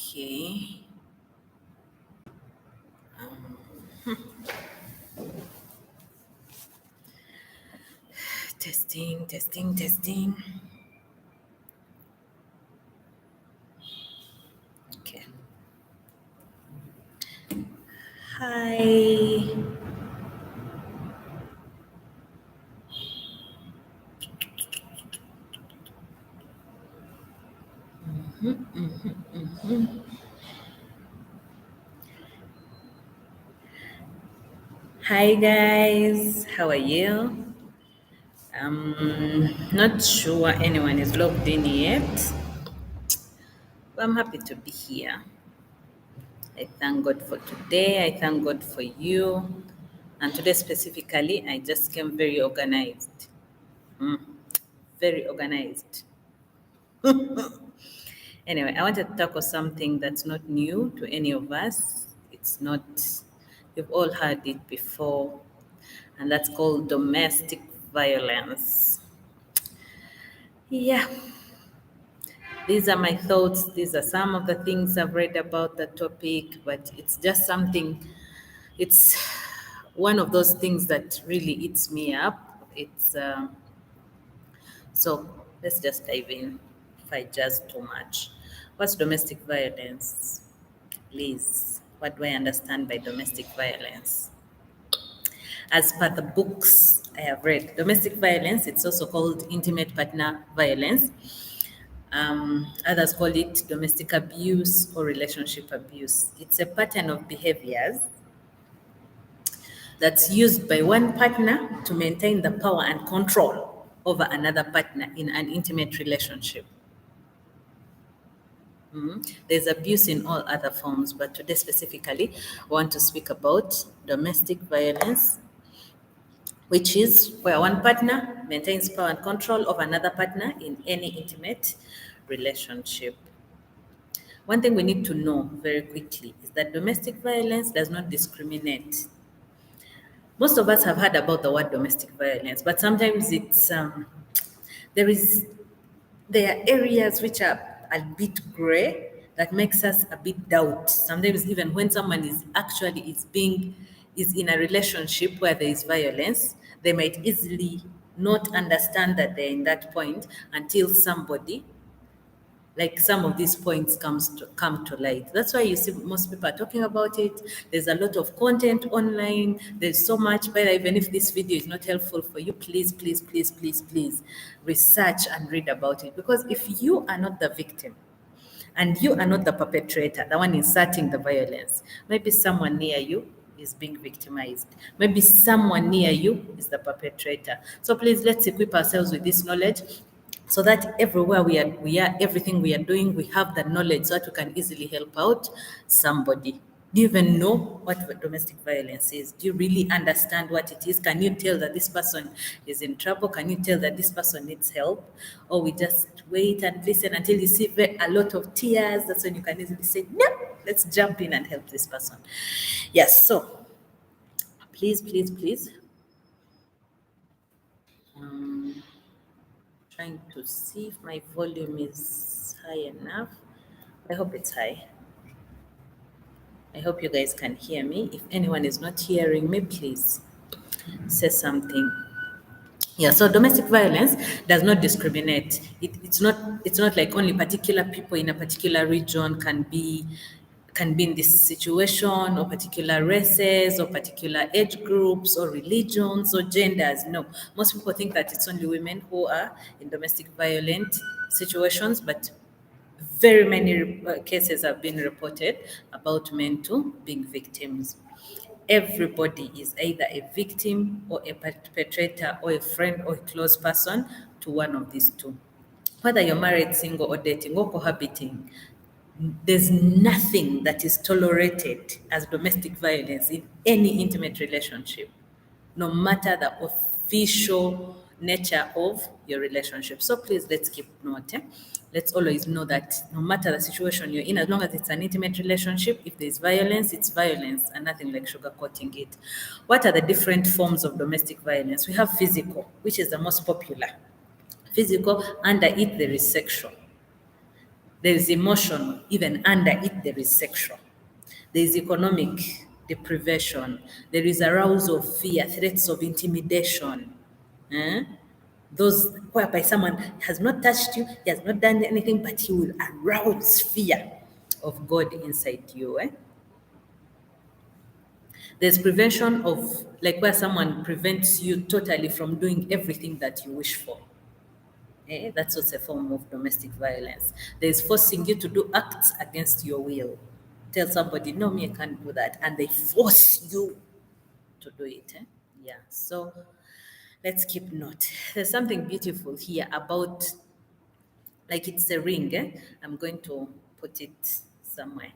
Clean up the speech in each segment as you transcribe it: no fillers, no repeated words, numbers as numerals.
Okay. Testing, testing, testing. Okay. Hi. Hi, guys. How are you? Not sure anyone is logged in yet, but I'm happy to be here. I thank God for today. I thank God for you. And today specifically, I just came very organized. Very organized. Anyway, I wanted to tackle something that's not new to any of us. It's not, you've all heard it before, and that's called domestic violence. Yeah, these are my thoughts. These are some of the things I've read about the topic, but it's just something, it's one of those things that really eats me up. So let's just dive in if I jazz too much. What's domestic violence? Liz, what do I understand by domestic violence? As per the books I have read, domestic violence, it's also called intimate partner violence. Others call it domestic abuse or relationship abuse. It's a pattern of behaviors that's used by one partner to maintain the power and control over another partner in an intimate relationship. There's abuse in all other forms, but today specifically, I want to speak about domestic violence, which is where one partner maintains power and control of another partner in any intimate relationship. One thing we need to know very quickly is that domestic violence does not discriminate. Most of us have heard about the word domestic violence, but sometimes there is there are areas which are a bit gray that makes us a bit doubt. Sometimes even when someone is in a relationship where there is violence, they might easily not understand that they're in that point until somebody, like some of these points come to light. That's why you see most people are talking about it. There's a lot of content online. There's so much better. Even if this video is not helpful for you, please, please, please, please, please research and read about it. Because if you are not the victim and you are not the perpetrator, the one inserting the violence, maybe someone near you is being victimized. Maybe someone near you is the perpetrator. So please, let's equip ourselves with this knowledge so that everywhere we are, everything we are doing, we have the knowledge so that we can easily help out somebody. Do you even know what domestic violence is? Do you really understand what it is? Can you tell that this person is in trouble? Can you tell that this person needs help? Or we just wait and listen until you see a lot of tears? That's when you can easily say, no, let's jump in and help this person. Yes, so please, please, please. Trying to see if my volume is high enough. I hope it's high. I hope you guys can hear me. If anyone is not hearing me, please say something. Yeah, so domestic violence does not discriminate. It's not like only particular people in a particular region can be in this situation, or particular races or particular age groups or religions or genders. No. Most people think that it's only women who are in domestic violent situations, but very many cases have been reported about men too being victims. Everybody is either a victim or a perpetrator or a friend or a close person to one of these two. Whether you're married, single, or dating, or cohabiting, there's nothing that is tolerated as domestic violence in any intimate relationship, no matter the official nature of your relationship. So please, let's keep note. Let's always know that no matter the situation you're in, as long as it's an intimate relationship, if there's violence, it's violence and nothing like sugarcoating it. What are the different forms of domestic violence? We have physical, which is the most popular. Physical, under it there is sexual. There is emotional, even under it, there is sexual. There is economic deprivation. There is arousal of fear, threats of intimidation. Eh? Those whereby someone has not touched you, he has not done anything, but he will arouse fear of God inside you. There's prevention of, like, where someone prevents you totally from doing everything that you wish for. That's also a form of domestic violence. There's forcing you to do acts against your will. Tell somebody, no, me, I can't do that. And they force you to do it. Yeah. So let's keep note. There's something beautiful here about, like, it's a ring. I'm going to put it somewhere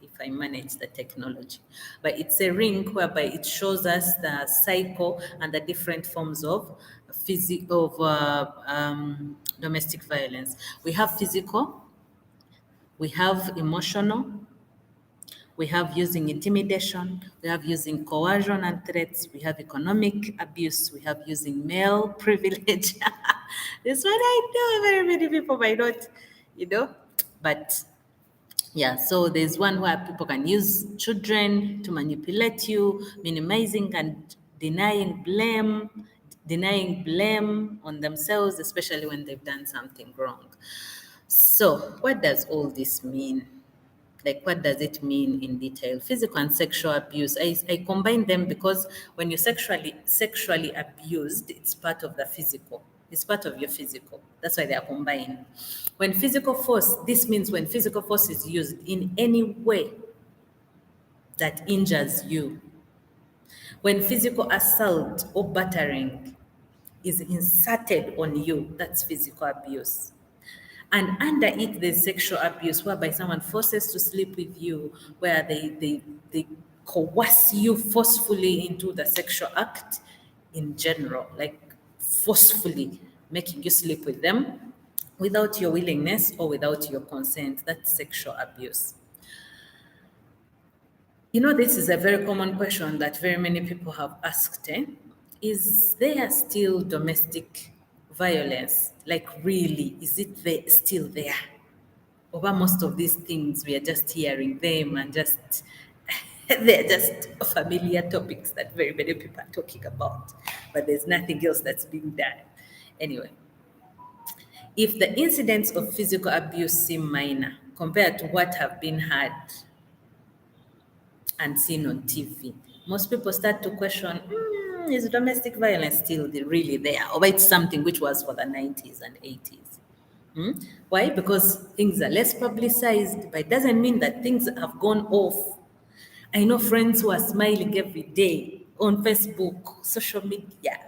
if I manage the technology. But it's a ring whereby it shows us the cycle and the different forms of domestic violence. We have physical, we have emotional, we have using intimidation, we have using coercion and threats, we have economic abuse, we have using male privilege. This one I know very many people might not, but yeah, so there's one where people can use children to manipulate you, minimizing and denying blame on themselves, especially when they've done something wrong. So, what does all this mean? Like, what does it mean in detail? Physical and sexual abuse. I combine them because when you're sexually abused, it's part of the physical. It's part of your physical. That's why they are combined. When physical force, this means when physical force is used in any way that injures you. When physical assault or battering is inserted on you, that's physical abuse. And under it, there's sexual abuse, whereby someone forces to sleep with you, where they coerce you forcefully into the sexual act in general, like forcefully making you sleep with them without your willingness or without your consent. That's sexual abuse. This is a very common question that very many people have asked. Is there still domestic violence? Like, really, is it still there? Over most of these things, we are just hearing them and just, they're just familiar topics that very many people are talking about, but there's nothing else that's being done. Anyway, if the incidents of physical abuse seem minor compared to what have been heard and seen on TV, most people start to question, is domestic violence still really there? Or it's something which was for the 90s and 80s. Why? Because things are less publicized, but it doesn't mean that things have gone off. I know friends who are smiling every day on Facebook, social media.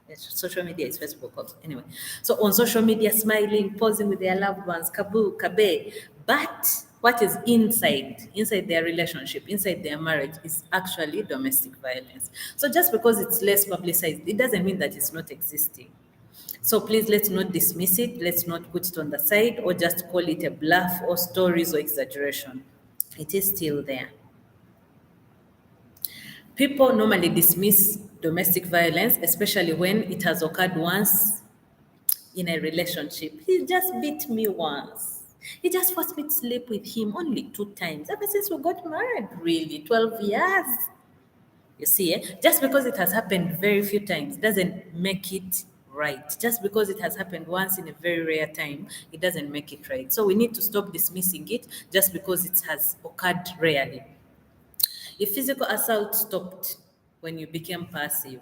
Yes, social media is Facebook also. Anyway, so on social media, smiling, posing with their loved ones, kabu, kabe. But what is inside their relationship, inside their marriage, is actually domestic violence. So just because it's less publicized, it doesn't mean that it's not existing. So please, let's not dismiss it. Let's not put it on the side or just call it a bluff or stories or exaggeration. It is still there. People normally dismiss domestic violence, especially when it has occurred once in a relationship. He just beat me once. He just forced me to sleep with him only 2 times. Ever since we got married, really, 12 years. You see, just because it has happened very few times doesn't make it right. Just because it has happened once in a very rare time, it doesn't make it right. So we need to stop dismissing it just because it has occurred rarely. If physical assault stopped when you became passive,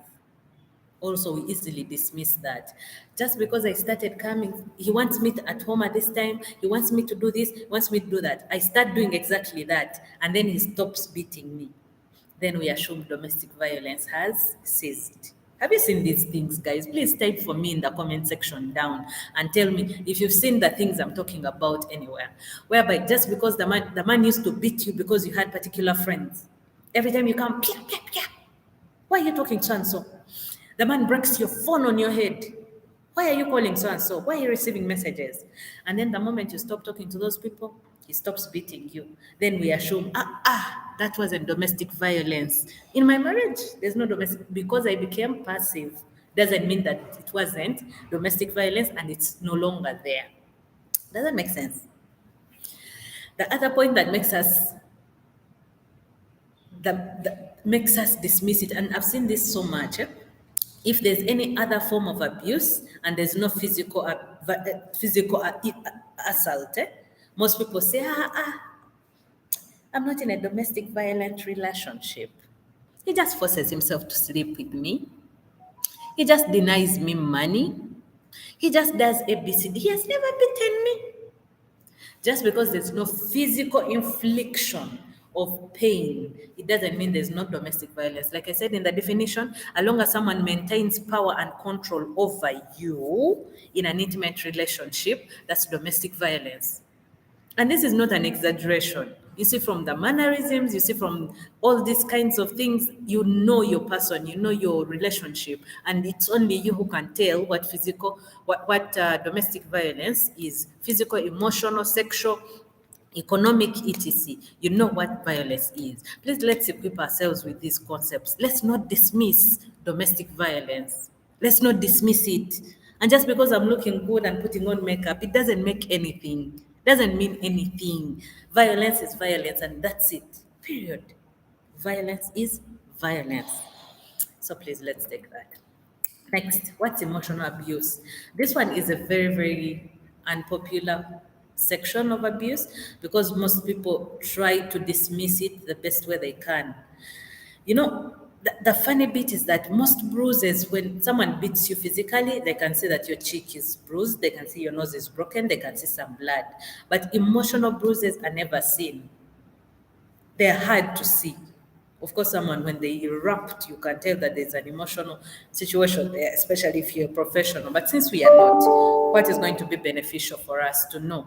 also we easily dismiss that. Just because I started coming, he wants me at home at this time, he wants me to do this, he wants me to do that. I start doing exactly that, and then he stops beating me. Then we assume domestic violence has ceased. Have you seen these things, guys? Please type for me in the comment section down and tell me if you've seen the things I'm talking about anywhere. Whereby just because the man used to beat you because you had particular friends. Every time you come, pia, pia, pia. Why are you talking so and so? The man breaks your phone on your head. Why are you calling so and so? Why are you receiving messages? And then the moment you stop talking to those people, he stops beating you. Then we assume, that wasn't domestic violence. In my marriage, there's no domestic, because I became passive, doesn't mean that it wasn't domestic violence and it's no longer there. Does that make sense? The other point that makes us dismiss it, and I've seen this so much. If there's any other form of abuse and there's no physical assault, most people say, I'm not in a domestic violent relationship. He just forces himself to sleep with me. He just denies me money. He just does ABCD. He has never beaten me. Just because there's no physical infliction of pain, it doesn't mean there's no domestic violence. Like I said in the definition, as long as someone maintains power and control over you in an intimate relationship, that's domestic violence. And this is not an exaggeration. You see from the mannerisms, you see from all these kinds of things, you know your person, you know your relationship, and it's only you who can tell what domestic violence is: physical, emotional, sexual, economic, etc. You know what violence is. Please let's equip ourselves with these concepts. Let's not dismiss domestic violence. Let's not dismiss it. And just because I'm looking good and putting on makeup, it doesn't make anything. Doesn't mean anything. Violence is violence, and that's it. Period. Violence is violence. So please let's take that. Next, what's emotional abuse? This one is a very, very unpopular section of abuse because most people try to dismiss it the best way they can. You know, the funny bit is that most bruises, when someone beats you physically, they can see that your cheek is bruised, they can see your nose is broken, they can see some blood. But emotional bruises are never seen. They're hard to see. Of course, someone, when they erupt, you can tell that there's an emotional situation there, especially if you're a professional. But since we are not, what is going to be beneficial for us to know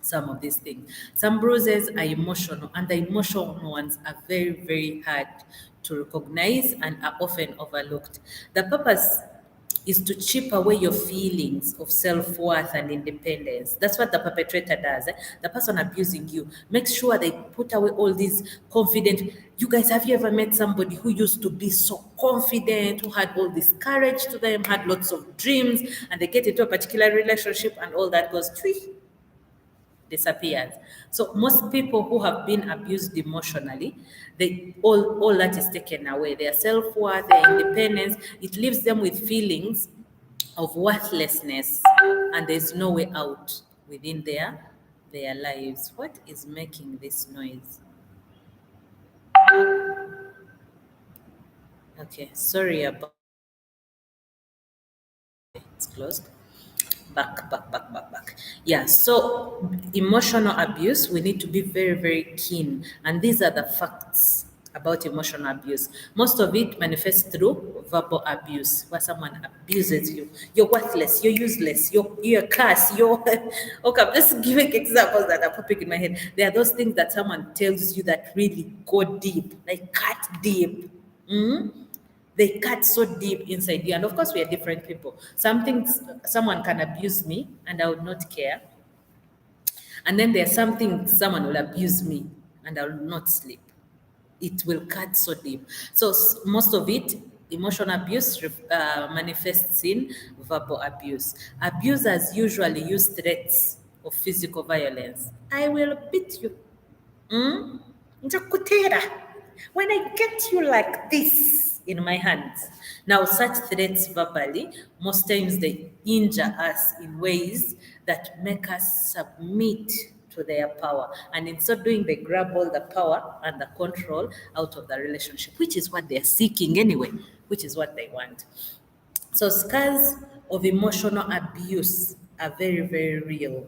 some of these things? Some bruises are emotional, and the emotional ones are very, very hard to recognize and are often overlooked. The purpose is to chip away your feelings of self-worth and independence. That's what the perpetrator does. The person abusing you makes sure they put away all these confident. You guys, have you ever met somebody who used to be so confident, who had all this courage to them, had lots of dreams, and they get into a particular relationship and all that goes tweet, disappears. So most people who have been abused emotionally, they all that is taken away. Their self-worth, their independence, it leaves them with feelings of worthlessness, and there's no way out within their lives. What is making this noise? Okay, sorry about it's closed. Back. Yeah, so emotional abuse, we need to be very, very keen. And these are the facts about emotional abuse. Most of it manifests through verbal abuse, where someone abuses you. You're worthless, you're useless, you're a curse, you're. Okay, I'm just giving examples that are popping in my head. There are those things that someone tells you that really go deep, like cut deep. They cut so deep inside you. And of course, we are different people. Someone can abuse me and I would not care. And then there's something someone will abuse me and I will not sleep. It will cut so deep. So most of it, emotional abuse manifests in verbal abuse. Abusers usually use threats of physical violence. I will beat you. Mm? Ntakutera. When I get you like this in my hands. Now, such threats verbally, most times they injure us in ways that make us submit to their power. And in so doing, they grab all the power and the control out of the relationship, which is what they're seeking anyway, which is what they want. So scars of emotional abuse are very, very real.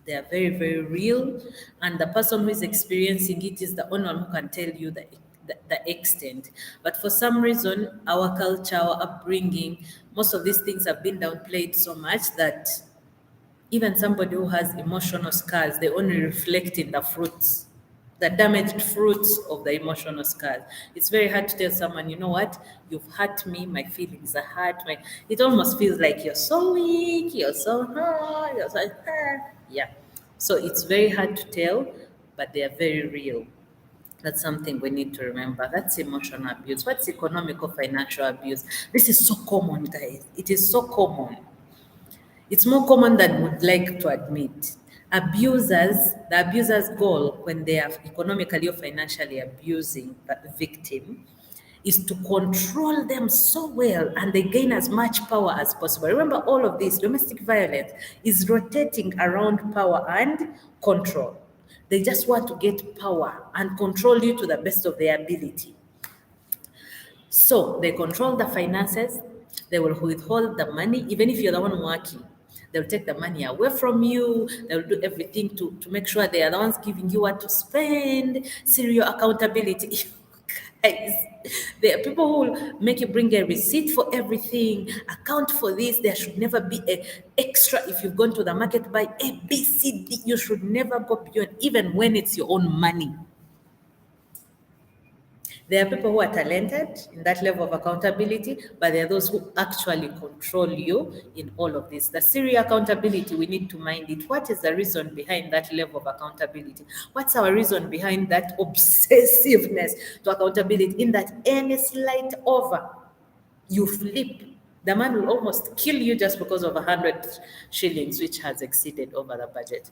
They are very, very real. And the person who is experiencing it is the only one who can tell you the extent. But for some reason, our culture, our upbringing, most of these things have been downplayed so much that even somebody who has emotional scars, they only reflect in the fruits, the damaged fruits of the emotional scars. It's very hard to tell someone, you know what, you've hurt me, my feelings are hurt. It almost feels like you're so weak, you're so hurt, you're so yeah. So it's very hard to tell, but they are very real. That's something we need to remember. That's emotional abuse. What's economic or financial abuse? This is so common, guys. It is so common. It's more common than we'd like to admit. The abuser's goal when they are economically or financially abusing the victim is to control them so well and they gain as much power as possible. Remember, all of this domestic violence is rotating around power and control. They just want to get power and control you to the best of their ability. So they control the finances, they will withhold the money, even if you're the one working. They'll take the money away from you. They'll do everything to make sure they are the ones giving you what to spend. Serial accountability. Guys, there are people who will make you bring a receipt for everything, account for this. There should never be a extra. If you've gone to the market by A, B, C, D, you should never go beyond, even when it's your own money. There are people who are talented in that level of accountability, but there are those who actually control you in all of this. The serial accountability, we need to mind it. What is the reason behind that level of accountability? What's our reason behind that obsessiveness to accountability? In that any slight over, you flip. The man will almost kill you just because of 100 shillings, which has exceeded over the budget,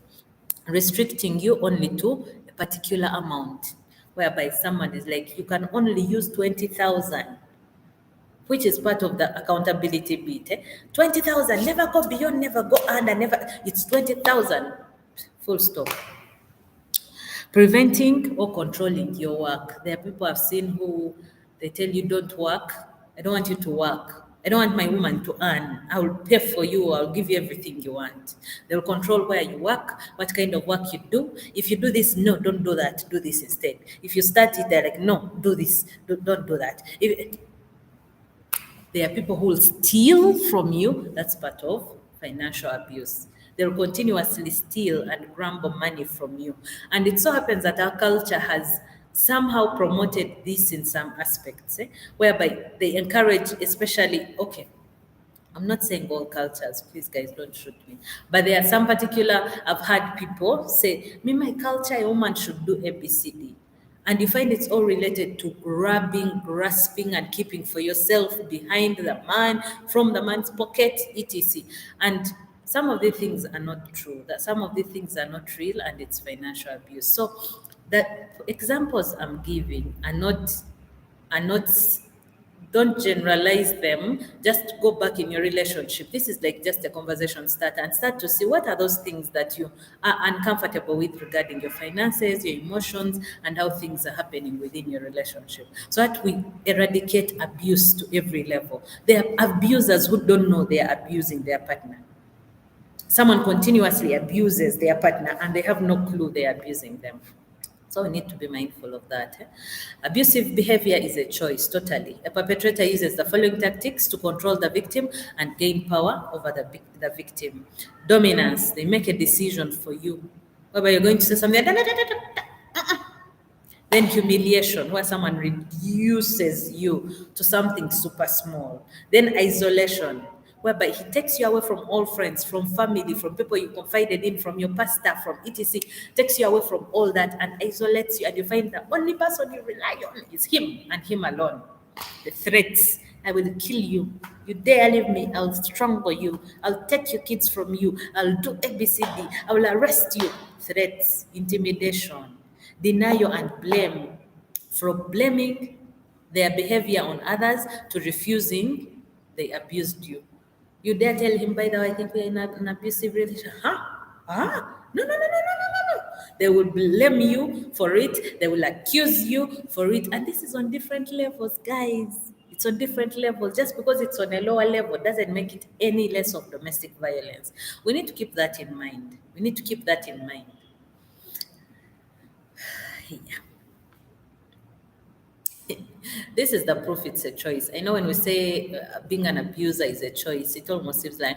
restricting you only to a particular amount, whereby someone is like, you can only use 20,000, which is part of the accountability bit. 20,000, never go beyond, never go under, never, it's 20,000, full stop. Preventing or controlling your work. There are people I've seen who they tell you, don't work. I don't want you to work. I don't want my woman to earn. I will pay for you. I'll give you everything you want. They'll control where you work, what kind of work you do. If you do this, no, don't do that. Do this instead. If you start it, they're like, no, do this. Don't do that. There are people who will steal from you. That's part of financial abuse. They'll continuously steal and grumble money from you. And it so happens that our culture has somehow promoted this in some aspects, whereby they encourage, especially, okay, I'm not saying all cultures, please guys don't shoot me. But there are some particular, I've had people say, me, my culture, a woman should do ABCD. And you find it's all related to grabbing, grasping, and keeping for yourself behind the man, from the man's pocket, etc. And some of the things are not true, that some of the things are not real, and it's financial abuse. So the examples I'm giving are not don't generalize them. Just go back in your relationship. This is like just a conversation starter, and start to see what are those things that you are uncomfortable with regarding your finances, your emotions, and how things are happening within your relationship, so that we eradicate abuse to every level. There are abusers who don't know they are abusing their partner. Someone continuously abuses their partner and they have no clue they are abusing them. So we need to be mindful of that. Abusive behavior is a choice, totally. A perpetrator uses the following tactics to control the victim and gain power over the victim. Dominance, they make a decision for you. Whereby you're going to say something, then humiliation, where someone reduces you to something super small. Then isolation, whereby he takes you away from all friends, from family, from people you confided in, from your pastor, from etc. Takes you away from all that and isolates you, and you find the only person you rely on is him and him alone. The threats, I will kill you. You dare leave me, I'll strangle you. I'll take your kids from you. I'll do ABCD. I will arrest you. Threats, intimidation, denial and blame. From blaming their behavior on others to refusing they abused you. You dare tell him, by the way, I think we're in an abusive relationship. Huh? Huh? No, no, no, no, no, no, no, no. They will blame you for it. They will accuse you for it. And this is on different levels, guys. It's on different levels. Just because it's on a lower level doesn't make it any less of domestic violence. We need to keep that in mind. We need to keep that in mind. Yeah. This is the proof it's a choice. I know when we say being an abuser is a choice, it almost seems like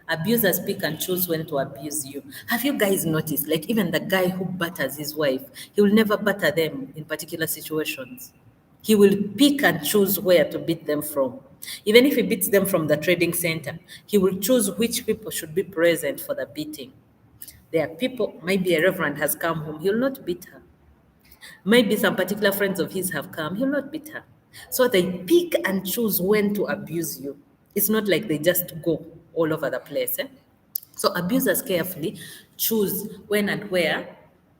abusers pick and choose when to abuse you. Have you guys noticed? Like even the guy who batters his wife, he will never batter them in particular situations. He will pick and choose where to beat them from. Even if he beats them from the trading center, he will choose which people should be present for the beating. There are people, maybe a reverend has come home, he'll not beat her. Maybe some particular friends of his have come, he'll not beat her. So they pick and choose when to abuse you. It's not like they just go all over the place. So abusers carefully choose when and where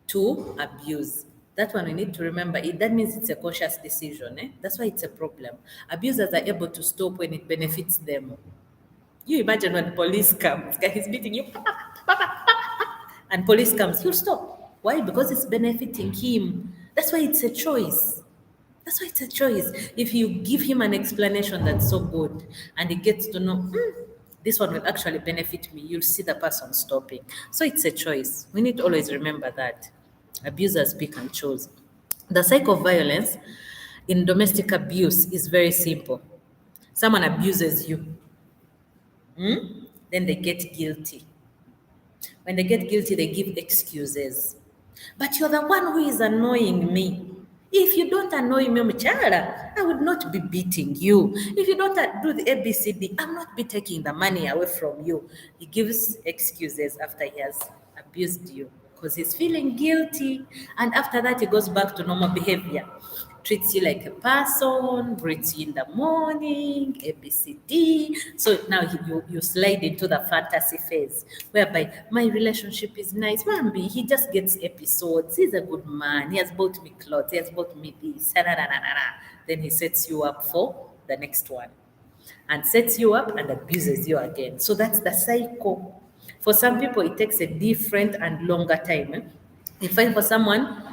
to abuse. That one we need to remember. That means it's a conscious decision. That's why it's a problem. Abusers are able to stop when it benefits them. You imagine when police comes, guy is beating you, and police comes, he'll stop. Why? Because it's benefiting him. That's why it's a choice. That's why it's a choice. If you give him an explanation that's so good and he gets to know, this one will actually benefit me, you'll see the person stopping. So it's a choice. We need to always remember that. Abusers pick and choose. The cycle of violence in domestic abuse is very simple. Someone abuses you, then they get guilty. When they get guilty, they give excuses. But you're the one who is annoying me. If you don't annoy me, Mchara, I would not be beating you. If you don't do the ABCD, I'm not be taking the money away from you. He gives excuses after he has abused you because he's feeling guilty. And after that, he goes back to normal behavior. Treats you like a person, greets you in the morning, ABCD. So now you slide into the fantasy phase whereby my relationship is nice. Mambi, he just gets episodes. He's a good man. He has bought me clothes. He has bought me this. Then he sets you up for the next one and sets you up and abuses you again. So that's the cycle. For some people, it takes a different and longer time. If I for someone,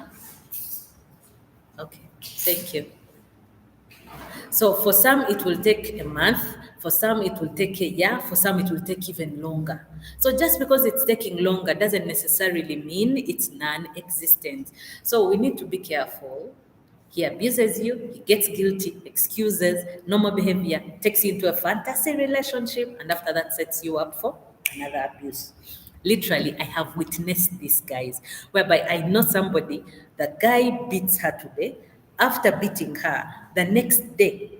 okay, thank you. So for some, it will take a month. For some, it will take a year. For some, it will take even longer. So just because it's taking longer doesn't necessarily mean it's non-existent. So we need to be careful. He abuses you, he gets guilty, excuses, normal behavior, takes you into a fantasy relationship, and after that sets you up for another abuse. Literally, I have witnessed this, guys, whereby I know somebody, the guy beats her today. After beating her, the next day,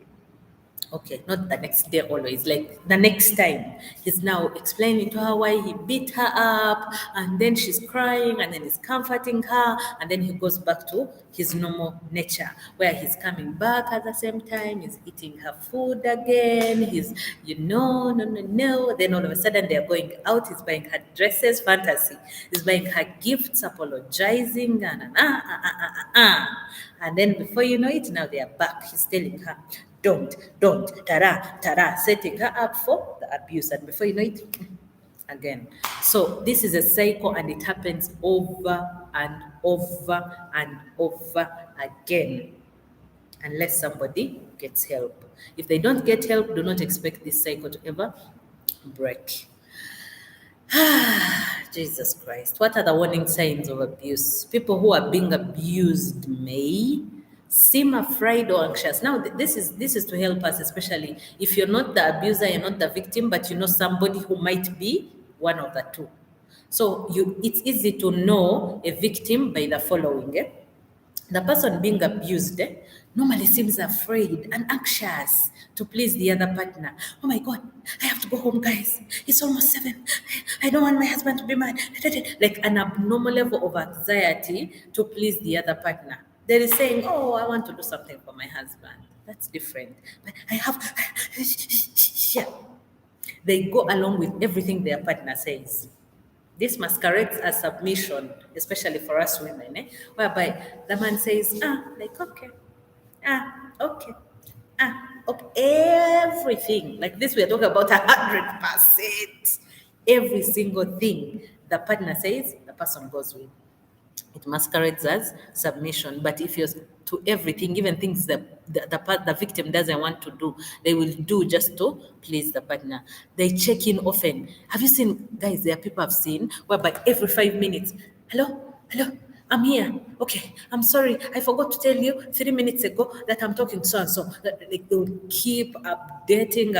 okay, not the next day always, like the next time, he's now explaining to her why he beat her up, and then she's crying, and then he's comforting her, and then he goes back to his normal nature, where he's coming back at the same time, he's eating her food again, he's, no. Then all of a sudden they're going out, he's buying her dresses, fantasy, he's buying her gifts, apologizing, and then before you know it, now they are back. He's telling her, don't, tara, setting her up for the abuse. And before you know it, again. So this is a cycle and it happens over and over and over again unless somebody gets help. If they don't get help, do not expect this cycle to ever break. Jesus Christ. What are the warning signs of abuse? People who are being abused may seem afraid or anxious. Now, this is to help us, especially if you're not the abuser, you're not the victim, but you know somebody who might be one of the two. So it's easy to know a victim by the following. The person being abused normally seems afraid and anxious to please the other partner. Oh my God, I have to go home, guys. It's almost 7. I don't want my husband to be mad. Like an abnormal level of anxiety to please the other partner. There is saying, oh, I want to do something for my husband. That's different. But I have, yeah. They go along with everything their partner says. This masquerades as submission, especially for us women, whereby the man says, okay, okay, everything. Like this, we are talking about 100%. Every single thing the partner says, the person goes with. It masquerades as submission. But if you're to everything, even things that the victim doesn't want to do, they will do just to please the partner. They check in often. Have you seen, guys, there are people I've seen whereby every 5 minutes, hello, I'm here. Okay, I'm sorry. I forgot to tell you 3 minutes ago that I'm talking so and so. Like they will keep updating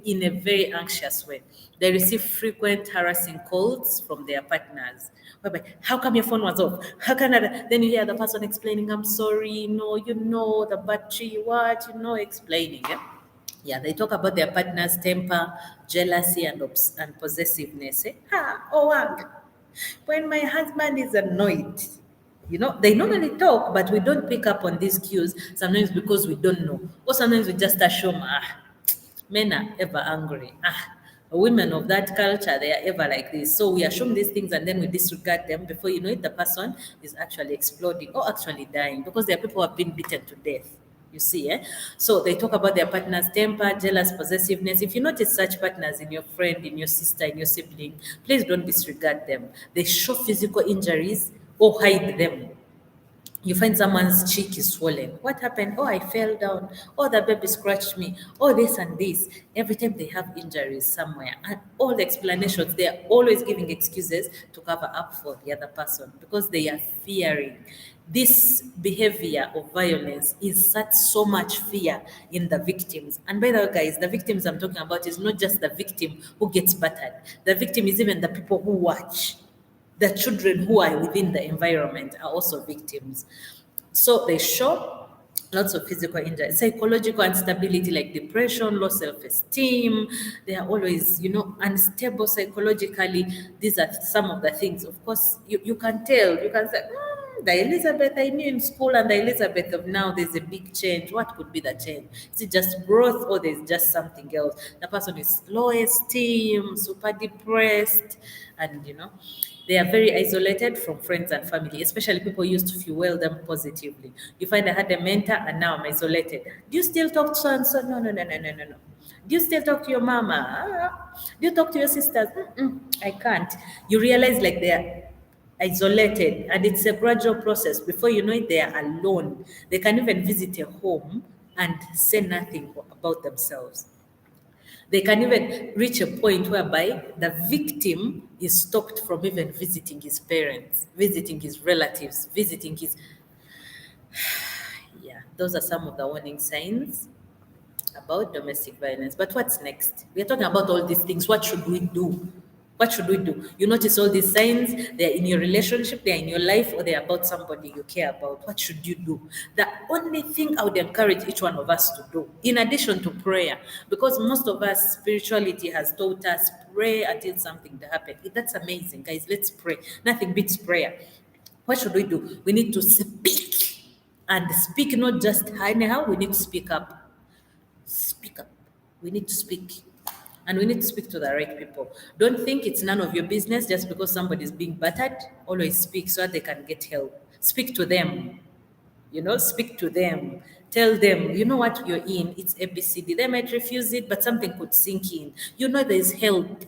in a very anxious way. They receive frequent harassing calls from their partners. Whereby, how come your phone was off? How can I? Then you hear the person explaining, I'm sorry, no, the battery, explaining. Yeah, they talk about their partner's temper, jealousy, and possessiveness. When my husband is annoyed, they normally talk, but we don't pick up on these cues sometimes because we don't know. Or sometimes we just assume, men are ever angry. Women of that culture, they are ever like this. So we assume these things and then we disregard them. Before you know it, the person is actually exploding or actually dying, because there are people who have been beaten to death. You see, eh? So they talk about their partner's temper, jealous, possessiveness. If you notice such partners in your friend, in your sister, in your sibling, please don't disregard them. They show physical injuries or hide them. You find someone's cheek is swollen. What happened? Oh, I fell down. Oh, the baby scratched me. Oh, this and this. Every time they have injuries somewhere, and all the explanations, they are always giving excuses to cover up for the other person because they are fearing. This behavior of violence is such so much fear in the victims. And by the way, guys, the victims I'm talking about is not just the victim who gets battered. The victim is even the people who watch. The children who are within the environment are also victims. So they show lots of physical injury, psychological instability like depression, low self-esteem. They are always, unstable psychologically. These are some of the things. Of course, you can tell, you can say, the Elizabeth I knew in school and the Elizabeth of now, there's a big change. What could be the change? Is it just growth or there's just something else? The person is low esteem, super depressed, and they are very isolated from friends and family, especially people who used to fuel them positively. You find I had a mentor and now I'm isolated. Do you still talk to so and so? No, no, no, no, no, no, no. Do you still talk to your mama? Do you talk to your sisters? I can't. You realize like they are isolated, and it's a gradual process. Before you know it, they are alone. They can even visit a home and say nothing about themselves. They can even reach a point whereby the victim is stopped from even visiting his parents, visiting his relatives, visiting his. Yeah, those are some of the warning signs about domestic violence. But what's next? We are talking about all these things. What should we do? What should we do? You notice all these signs, they're in your relationship, they're in your life, or they're about somebody you care about. What should you do? The only thing I would encourage each one of us to do, in addition to prayer, because most of us, spirituality has taught us pray until something happens. That's amazing, guys. Let's pray. Nothing beats prayer. What should we do? We need to speak, and speak not just anyhow, we need to speak up. Speak up. We need to speak. And we need to speak to the right people. Don't think it's none of your business just because somebody is being battered. Always speak so that they can get help. Speak to them. Speak to them. Tell them, you know what you're in. It's ABCD. They might refuse it, but something could sink in. There's help.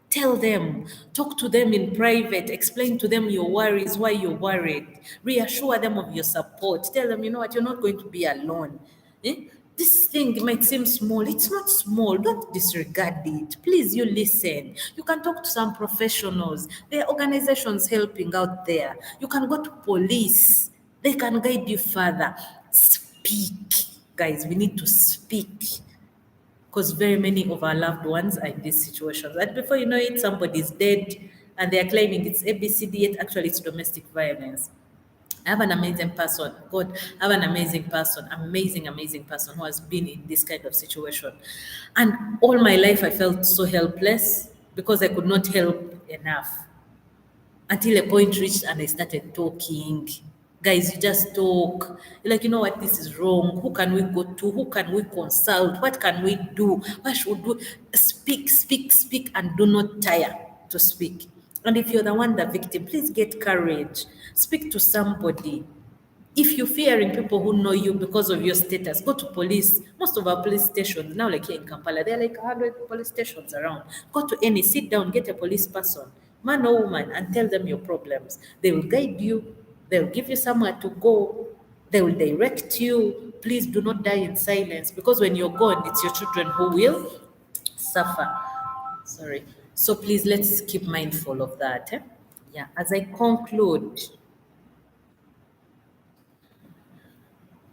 Tell them, talk to them in private, explain to them your worries, why you're worried, reassure them of your support. Tell them, you know what, you're not going to be alone. Eh? This thing might seem small. It's not small. Don't disregard it. Please, you listen. You can talk to some professionals. There are organizations helping out there. You can go to police. They can guide you further. Speak. Guys, we need to speak because very many of our loved ones are in these situations. And before you know it, somebody's dead and they are claiming it's ABCD, yet actually it's domestic violence. I have an amazing person. God, I have an amazing person, amazing person who has been in this kind of situation. And all my life I felt so helpless because I could not help enough until a point reached and I started talking. Guys, you just talk. You're like, you know what, this is wrong. Who can we go to? Who can we consult? What can we do? What should we do? Speak, and do not tire to speak. And if you're the one, the victim, please get courage. Speak to somebody. If you're fearing people who know you because of your status, go to police. Most of our police stations, now like here in Kampala, there are like 100 police stations around. Go to any, sit down, get a police person, man or woman, and tell them your problems. They will guide you. They will give you somewhere to go. They will direct you. Please do not die in silence because when you're gone, it's your children who will suffer. Sorry. So please, let's keep mindful of that. Yeah. As I conclude,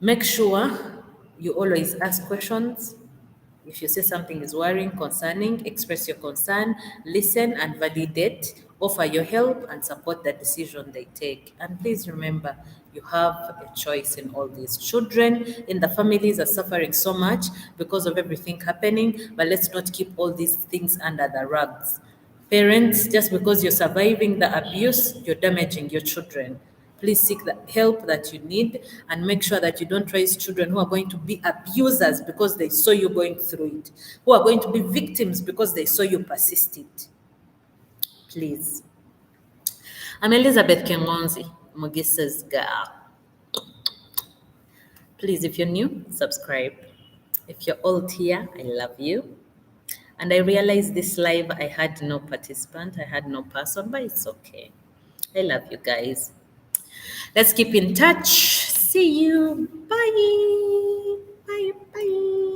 make sure you always ask questions. If you say something is worrying, concerning, express your concern, listen and validate, offer your help and support the decision they take. And please remember, you have a choice in all these. Children in the families are suffering so much because of everything happening, but let's not keep all these things under the rugs. Parents, just because you're surviving the abuse, you're damaging your children. Please seek the help that you need and make sure that you don't raise children who are going to be abusers because they saw you going through it, who are going to be victims because they saw you persisted. Please. I'm Elizabeth Kengonzi, Mugisa's girl. Please, if you're new, subscribe. If you're old here, I love you. And I realized this live, I had no participant, I had no person, but it's okay. I love you guys. Let's keep in touch. See you. Bye. Bye. Bye.